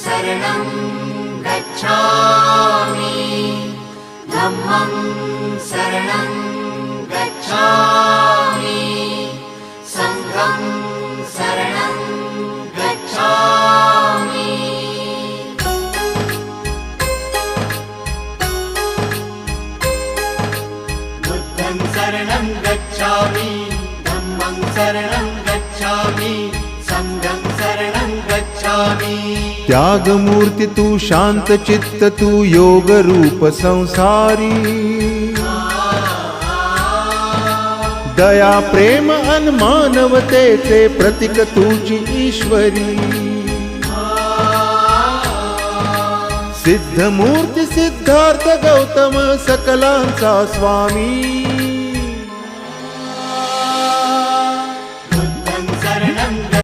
शरणं गच्छामि धम्मं शरणं गच्छामि संघं शरणं गच्छामि बुद्धं शरणं गच्छामि धम्मं शरणं गच्छामि संघं शरणं गच्छामि। त्यागमूर्ती तू शांत चित्त तू योग रूप संसारी दया प्रेम अन मानवतेचे प्रतीक तुझी ईश्वरी सिद्धमूर्ती सिद्धार्थ गौतम सकलांचा स्वामी